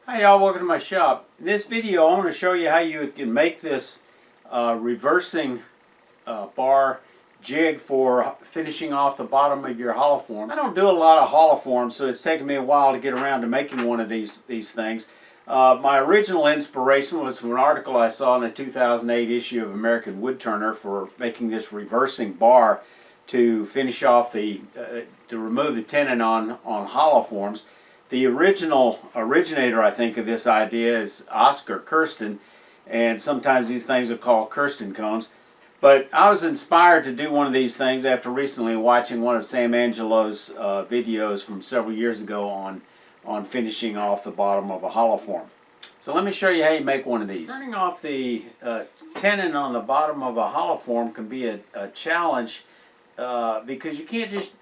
Hi y'all, welcome to my shop. In this video I'm going to show you how you can make this reversing bar jig for finishing off the bottom of your hollow forms. I don't do a lot of hollow forms, so it's taken me a while to get around to making one of these things. My original inspiration was from an article I saw in a 2008 issue of American Woodturner for making this reversing bar to finish off to remove the tenon on hollow forms. The originator, I think, of this idea is Osker Kirsten, and sometimes these things are called Kirsten cones. But I was inspired to do one of these things after recently watching one of Sam Angelo's videos from several years ago on finishing off the bottom of a hollow form. So let me show you how you make one of these. Turning off the tenon on the bottom of a hollow form can be a challenge because you can't just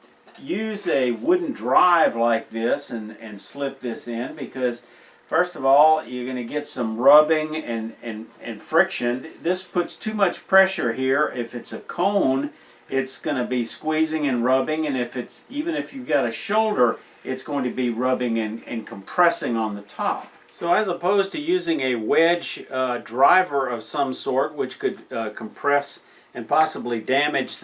use a wooden drive like this and slip this in, because first of all you're going to get some rubbing and friction. This puts too much pressure here. If it's a cone, it's going to be squeezing and rubbing, and even if you've got a shoulder, it's going to be rubbing and compressing on the top. So as opposed to using a wedge driver of some sort, which could compress and possibly damage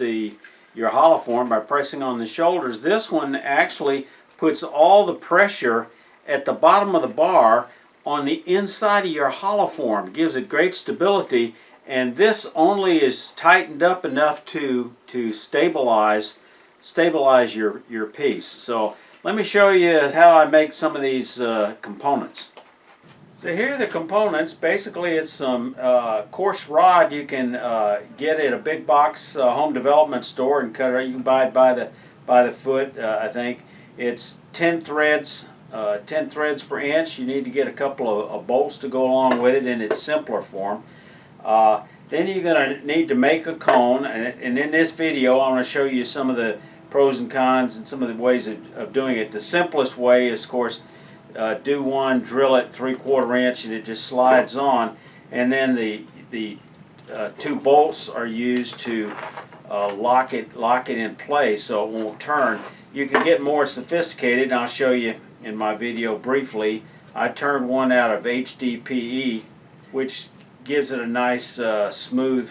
your hollow form by pressing on the shoulders, this one actually puts all the pressure at the bottom of the bar on the inside of your hollow form. Gives it great stability, and this only is tightened up enough to stabilize your piece. So let me show you how I make some of these components. So here are the components. Basically it's some coarse rod you can get at a big box home development store and cut it. You can buy it by the foot, I think. It's 10 threads per inch. You need to get a couple of bolts to go along with it in its simpler form. Then you're going to need to make a cone, and in this video I want to show you some of the pros and cons and some of the ways of doing it. The simplest way is, of course, do one, drill it 3/4 inch, and it just slides on, and then the two bolts are used to lock it in place so it won't turn. You can get more sophisticated, and I'll show you in my video briefly. I turned one out of HDPE, which gives it a nice smooth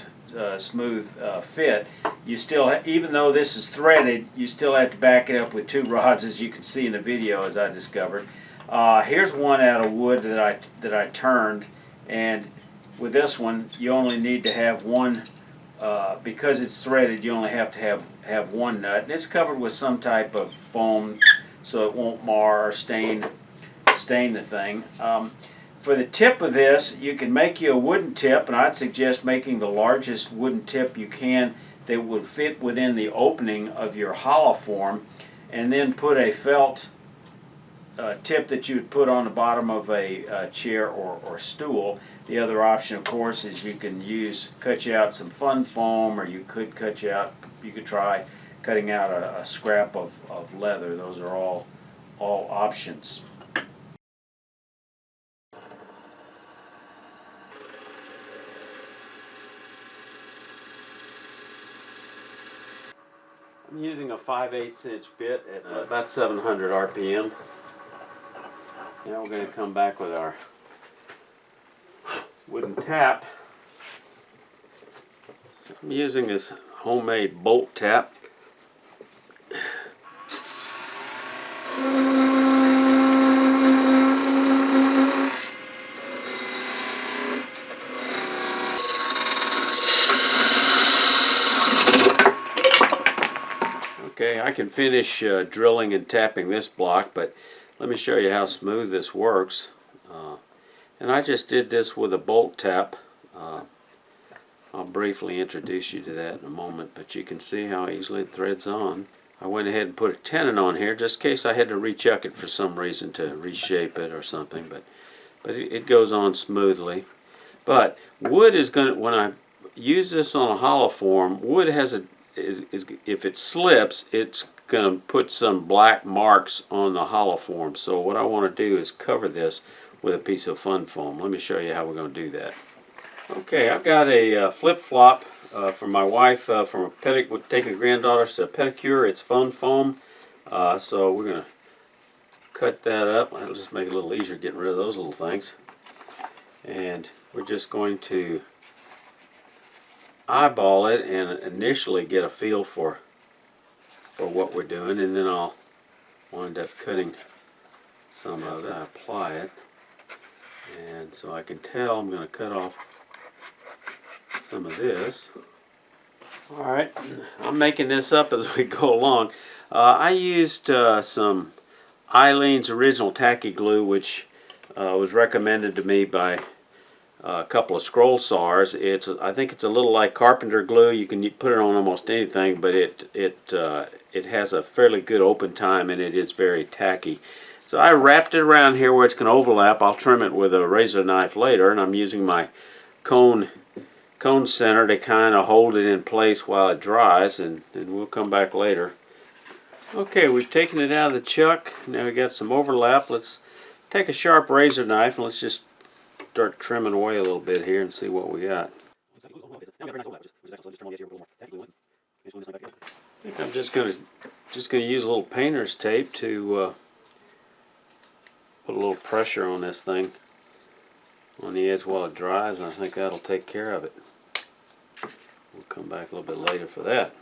fit. You still, even though this is threaded, you still have to back it up with two rods, as you can see in the video, as I discovered. Here's one out of wood that I turned, and with this one you only need to have one, because it's threaded. You only have to have one nut, and it's covered with some type of foam so it won't mar or stain the thing. For the tip of this, you can make you a wooden tip, and I'd suggest making the largest wooden tip you can that would fit within the opening of your hollow form, and then put a felt tip that you would put on the bottom of a chair or stool. The other option, of course, is you can cut you out some fun foam, or you could try cutting out a scrap of leather. Those are all options. I'm using a 5/8 inch bit at about 700 RPM. Now we're going to come back with our wooden tap. So I'm using this homemade bolt tap. Okay, I can finish drilling and tapping this block, but let me show you how smooth this works. And I just did this with a bolt tap. I'll briefly introduce you to that in a moment, but you can see how easily it threads on. I went ahead and put a tenon on here just in case I had to rechuck it for some reason to reshape it or something, but it goes on smoothly. But wood is going to, when I use this on a hollow form, wood has if it slips, it's going to put some black marks on the hollow form. So what I want to do is cover this with a piece of fun foam. Let me show you how we're going to do that. Okay, I've got a flip-flop from my wife from taking granddaughters to a pedicure. It's fun foam. So we're going to cut that up. That'll just make it a little easier getting rid of those little things. And we're just going to eyeball it and initially get a feel for what we're doing, and then I'll wind up cutting some of it. I apply it, and so I can tell I'm going to cut off some of this. Alright, I'm making this up as we go along. I used some Eileen's Original Tacky Glue, which was recommended to me by a couple of scroll saws. I think it's a little like carpenter glue. You can put it on almost anything, but it has a fairly good open time, and it is very tacky. So I wrapped it around here where it's going to overlap. I'll trim it with a razor knife later, and I'm using my cone center to kind of hold it in place while it dries, and we'll come back later. Okay, we've taken it out of the chuck. Now we got some overlap. Let's take a sharp razor knife and let's just start trimming away a little bit here and see what we got. I think I'm just gonna use a little painter's tape to put a little pressure on this thing on the edge while it dries, and I think that'll take care of it. We'll come back a little bit later for that.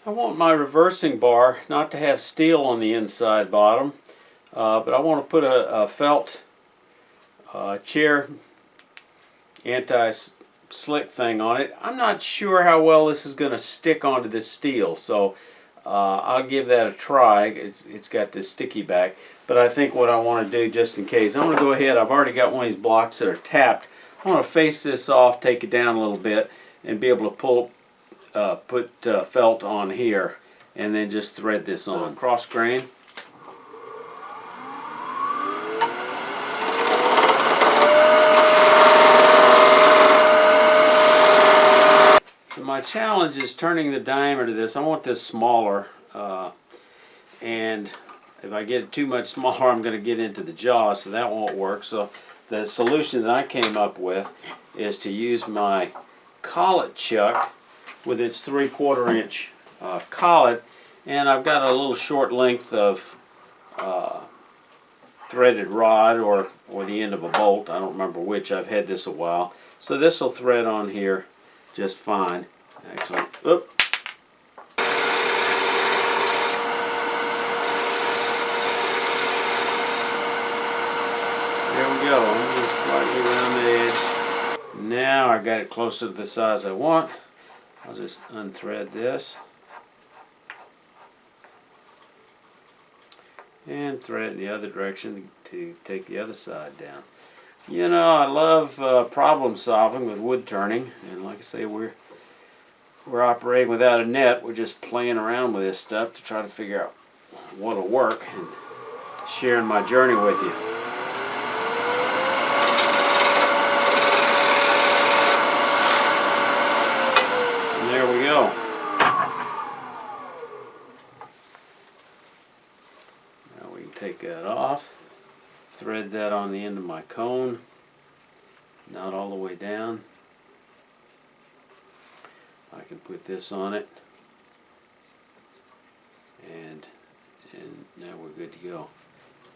I want my reversing bar not to have steel on the inside bottom, but I want to put a felt chair anti-slick thing on it. I'm not sure how well this is going to stick onto this steel, so I'll give that a try. It's got this sticky back, but I think what I want to do, just in case, I'm going to go ahead. I've already got one of these blocks that are tapped. I want to face this off, take it down a little bit, and be able to put felt on here, and then just thread this on. Cross grain. So my challenge is turning the diameter of this. I want this smaller, and if I get it too much smaller, I'm going to get into the jaws, so that won't work. So the solution that I came up with is to use my collet chuck with its 3/4 inch collet, and I've got a little short length of threaded rod or the end of a bolt. I don't remember which. I've had this a while, so this will thread on here just fine. Actually, oop. There we go. Just slightly around the edge. Now I got it closer to the size I want. I'll just unthread this and thread in the other direction to take the other side down. You know, I love problem solving with wood turning, and like I say, we're operating without a net. We're just playing around with this stuff to try to figure out what'll work and sharing my journey with you. There we go. Now we can take that off, thread that on the end of my cone, not all the way down. I can put this on it, and now we're good to go.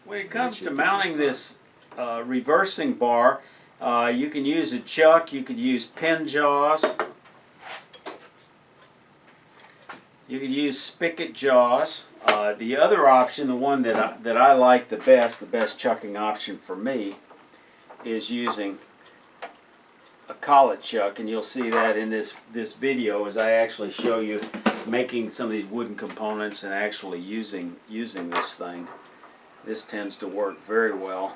When it comes to mounting this reversing bar, you can use a chuck, you could use pin jaws. You could use spigot jaws. The other option, the one that I like the best chucking option for me, is using a collet chuck, and you'll see that in this video as I actually show you making some of these wooden components and actually using this thing. This tends to work very well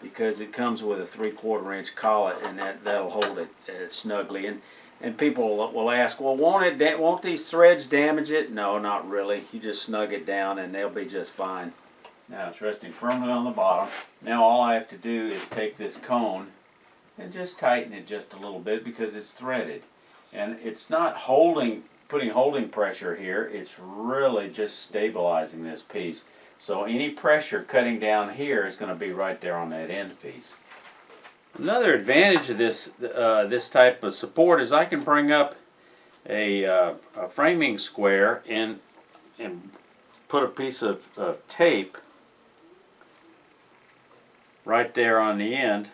because it comes with a 3/4 inch collet, and that'll hold it snugly. And people will ask, well, won't these threads damage it? No, not really. You just snug it down and they'll be just fine. Now it's resting firmly on the bottom. Now all I have to do is take this cone and just tighten it just a little bit because it's threaded. And it's not putting holding pressure here. It's really just stabilizing this piece. So any pressure cutting down here is going to be right there on that end piece. Another advantage of this type of support is I can bring up a framing square and put a piece of tape right there on the end,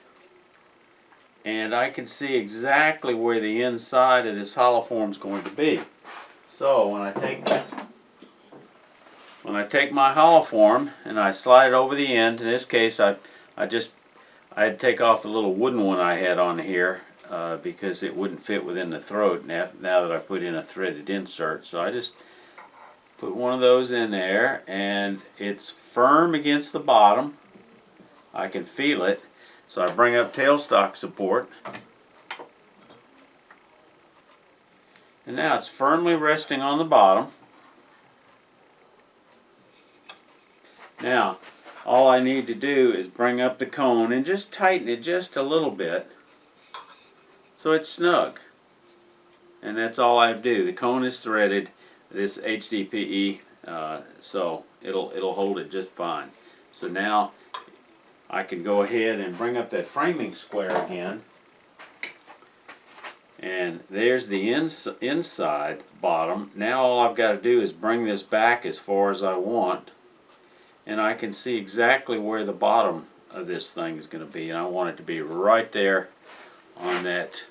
and I can see exactly where the inside of this hollow form is going to be. So when I take my hollow form and I slide it over the end, in this case I'd take off the little wooden one I had on here because it wouldn't fit within the throat now that I put in a threaded insert. So I just put one of those in there, and it's firm against the bottom. I can feel it. So I bring up tailstock support, and now it's firmly resting on the bottom. Now all I need to do is bring up the cone and just tighten it just a little bit so it's snug, and that's all I do. The cone is threaded, this HDPE, so it'll hold it just fine. So now I can go ahead and bring up that framing square again, and there's the inside bottom. Now all I've got to do is bring this back as far as I want, and I can see exactly where the bottom of this thing is going to be, and I want it to be right there on that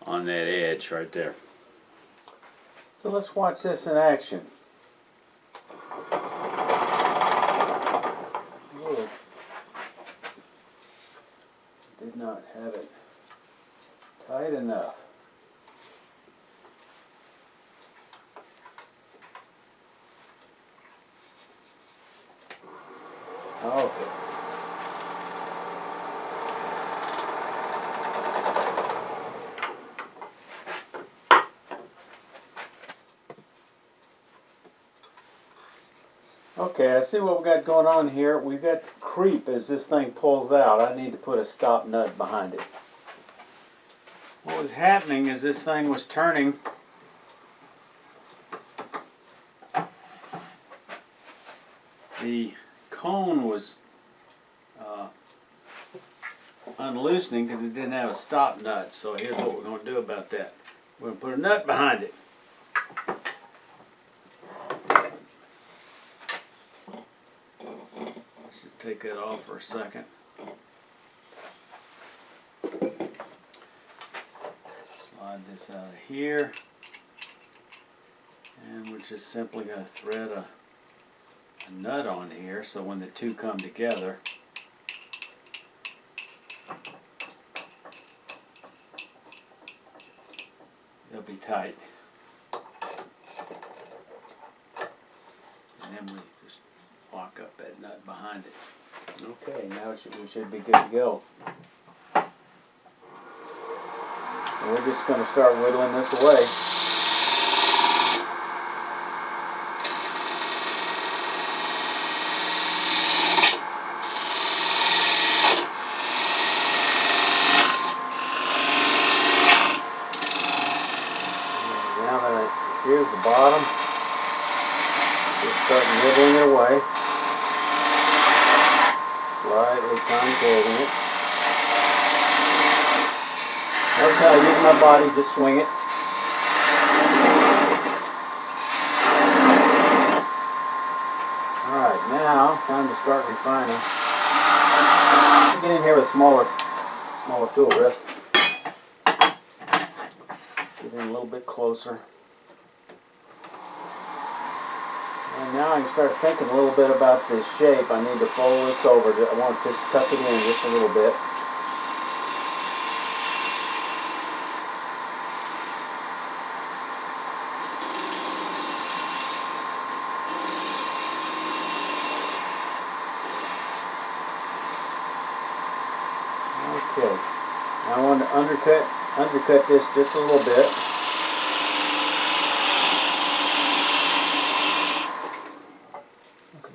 edge right there. So let's watch this in action. Whoa. Did not have it tight enough. Okay. Okay, I see what we've got going on here. We've got creep as this thing pulls out. I need to put a stop nut behind it. What was happening is this thing was turning. The cone was unloosening because it didn't have a stop nut. So here's what we're going to do about that. We're going to put a nut behind it. Let's just take that off for a second. Slide this out of here, and we're just simply going to thread a nut on here so when the two come together, they'll be tight. And then we just lock up that nut behind it. Okay, now we should be good to go. And we're just going to start whittling this away. Here's the bottom. Just start nibbling it away. Slightly concaving it. Notice how I use my body, just swing it. Alright, now time to start refining. Get in here with a smaller tool rest. Get in a little bit closer. And now I can start thinking a little bit about this shape. I need to fold this over. I want to just tuck it in just a little bit. Okay. Now I want to undercut this just a little bit.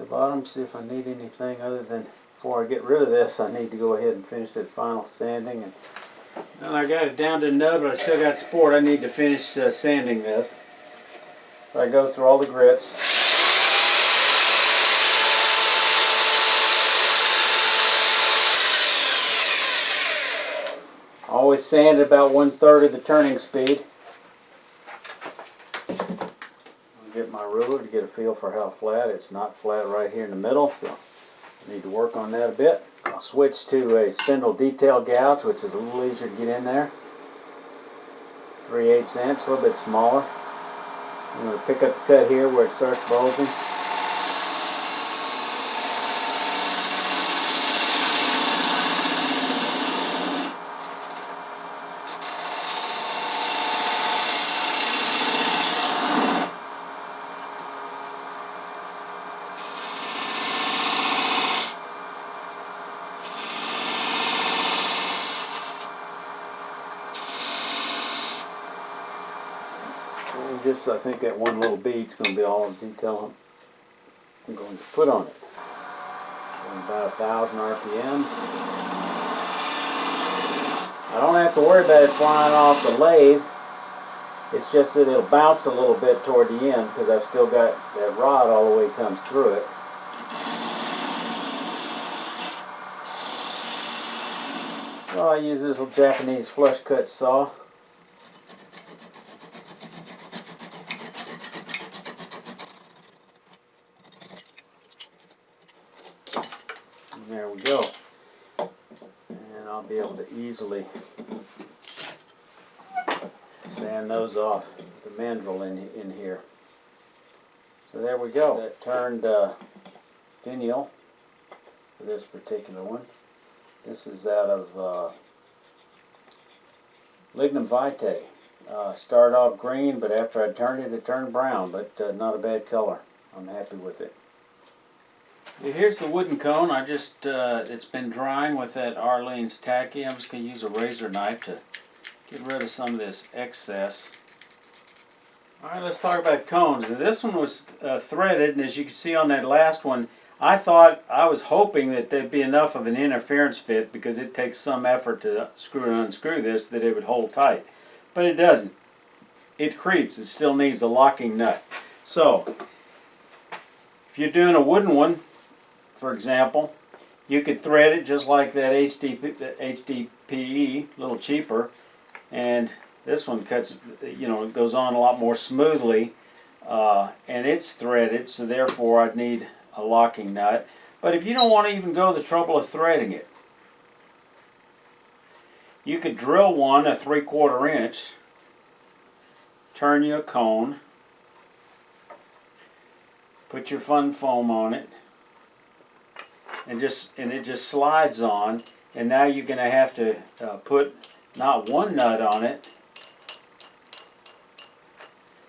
Bottom, see if I need anything other than, before I get rid of this, I need to go ahead and finish that final sanding. And I got it down to a nub, but I still got support. I need to finish sanding this. So I go through all the grits. Always sand at about 1/3 of the turning speed. Get my ruler to get a feel for how flat. It's not flat right here in the middle, so I need to work on that a bit. I'll switch to a spindle detail gouge, which is a little easier to get in there. 3/8 inch, a little bit smaller. I'm going to pick up the cut here where it starts bulging. Just, I think that one little bead's going to be all the detail I'm going to put on it. About 1,000 RPM. I don't have to worry about it flying off the lathe. It's just that it'll bounce a little bit toward the end because I've still got that rod all the way comes through it. So I use this little Japanese flush cut saw. There we go. And I'll be able to easily sand those off with the mandrel in here. So there we go. That turned finial for this particular one. This is out of lignum vitae. Started off green, but after I turned it, it turned brown, but not a bad color. I'm happy with it. Here's the wooden cone. I just, it's been drying with that Arlene's tacky. I'm just going to use a razor knife to get rid of some of this excess. Alright, let's talk about cones. Now, this one was threaded, and as you can see on that last one, I was hoping that there'd be enough of an interference fit because it takes some effort to screw and unscrew this that it would hold tight. But it doesn't. It creeps. It still needs a locking nut. So, if you're doing a wooden one, for example, you could thread it just like that HDPE, a little cheaper, and this one cuts, you know, it goes on a lot more smoothly, and it's threaded, so therefore I'd need a locking nut. But if you don't want to even go the trouble of threading it, you could drill one a 3/4 inch, turn you a cone, put your fun foam on it, and it just slides on, and now you're going to have to put not one nut on it,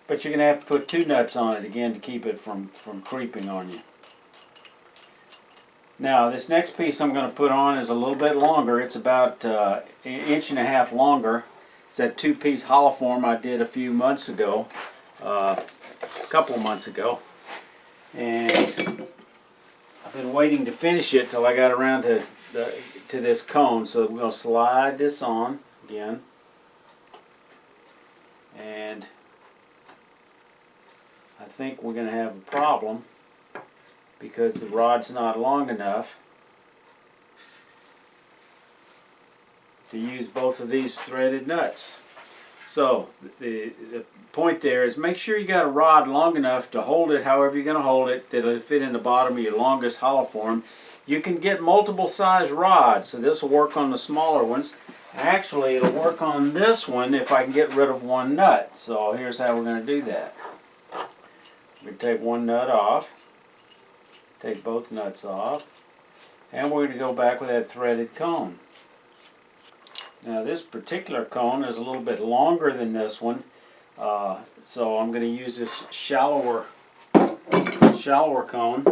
but you're going to have to put 2 nuts on it again to keep it from creeping on you. Now this next piece I'm going to put on is a little bit longer. It's about 1.5 inches longer. It's that 2-piece hollow form I did a few months ago, a couple of months ago, and I've been waiting to finish it till I got around to this cone. So we're going to slide this on again, and I think we're going to have a problem because the rod's not long enough to use both of these threaded nuts. So the point there is make sure you got a rod long enough to hold it however you're going to hold it that it'll fit in the bottom of your longest hollow form. You can get multiple size rods, so this will work on the smaller ones. Actually, it'll work on this one if I can get rid of one nut. So here's how we're going to do that. We take one nut off, take both nuts off, and we're going to go back with that threaded cone. Now this particular cone is a little bit longer than this one, so I'm going to use this shallower cone,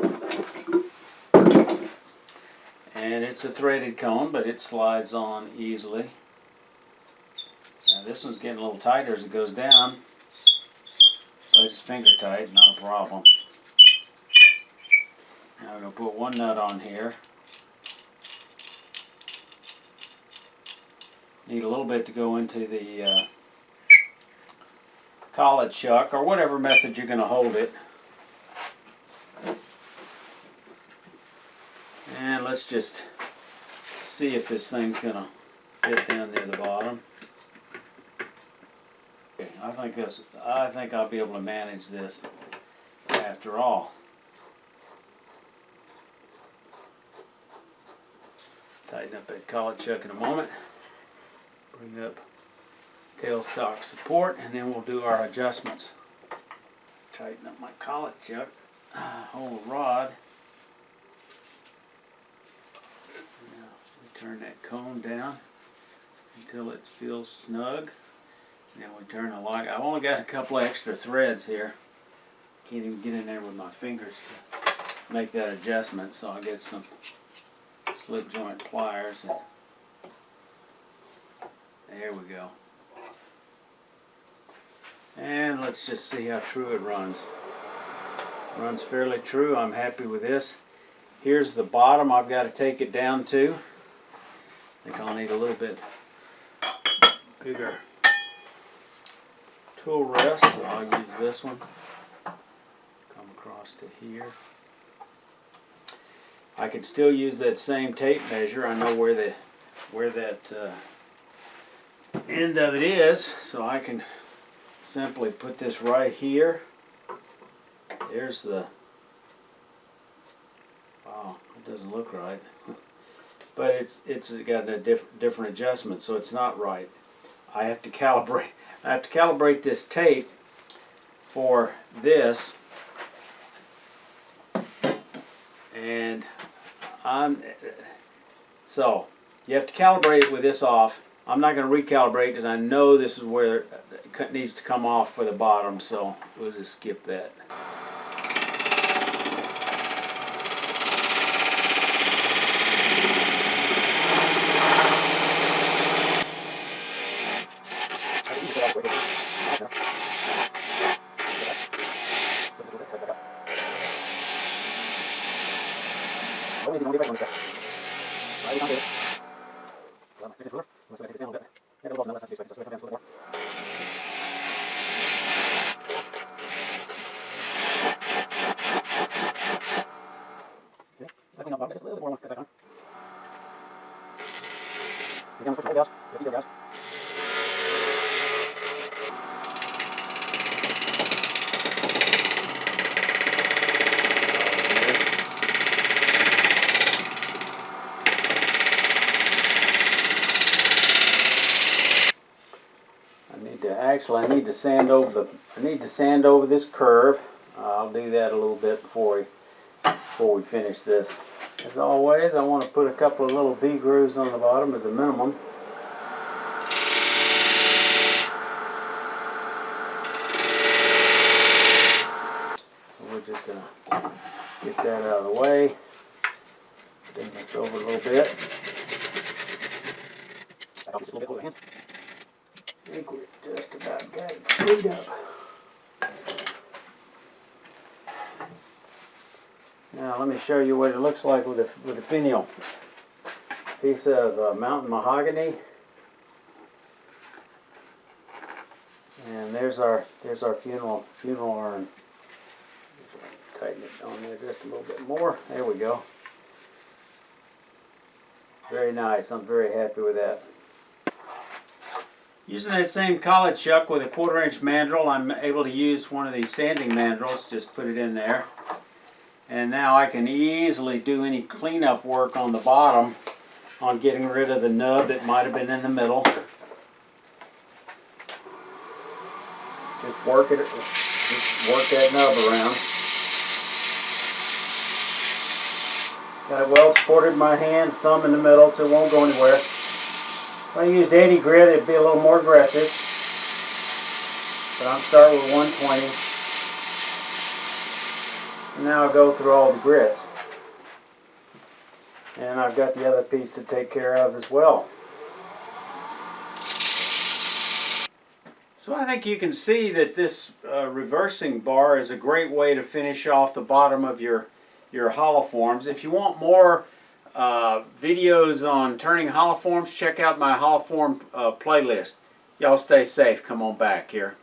and it's a threaded cone, but it slides on easily. Now this one's getting a little tighter as it goes down, but it's finger tight, not a problem. Now we're going to put one nut on here. Need a little bit to go into the collet chuck, or whatever method you're going to hold it. And let's just see if this thing's going to fit down near the bottom. Okay, I think I'll be able to manage this after all. Tighten up that collet chuck in a moment. Bring up tailstock support, and then we'll do our adjustments. Tighten up my collet chuck. Hold the rod. Now we turn that cone down until it feels snug. Then we turn the lock. I've only got a couple extra threads here. Can't even get in there with my fingers to make that adjustment, so I'll get some slip joint pliers. And there we go. And let's just see how true it runs. Runs fairly true. I'm happy with this. Here's the bottom I've got to take it down to. I think I'll need a little bit bigger tool rest, so I'll use this one. Come across to here. I can still use that same tape measure. I know where that end of it is, so I can simply put this right here. There's the, wow, it doesn't look right. But it's got a different adjustment, so it's not right. I have to calibrate this tape for this, and so you have to calibrate it with this off. I'm not going to recalibrate because I know this is where it needs to come off for the bottom, so we'll just skip that. I need to sand over this curve. I'll do that a little bit before we finish this. As always, I want to put a couple of little V grooves on the bottom as a minimum. So we're just going to get that out of the way. Bring this over a little bit. I think we're just about got it freed up. Now let me show you what it looks like with a finial. Piece of mountain mahogany, and there's our funeral urn. Tighten it on there just a little bit more. There we go. Very nice. I'm very happy with that. Using that same collet chuck with a 1/4 inch mandrel, I'm able to use one of these sanding mandrels. Just put it in there. And now I can easily do any cleanup work on the bottom on getting rid of the nub that might have been in the middle. Just work that nub around. Got it well supported in my hand, thumb in the middle so it won't go anywhere. If I used 80 grit, it'd be a little more aggressive. But I'm starting with 120. And now I'll go through all the grits. And I've got the other piece to take care of as well. So I think you can see that this reversing bar is a great way to finish off the bottom of your hollow forms. If you want more videos on turning hollow forms, check out my hollow form playlist. Y'all stay safe. Come on back here.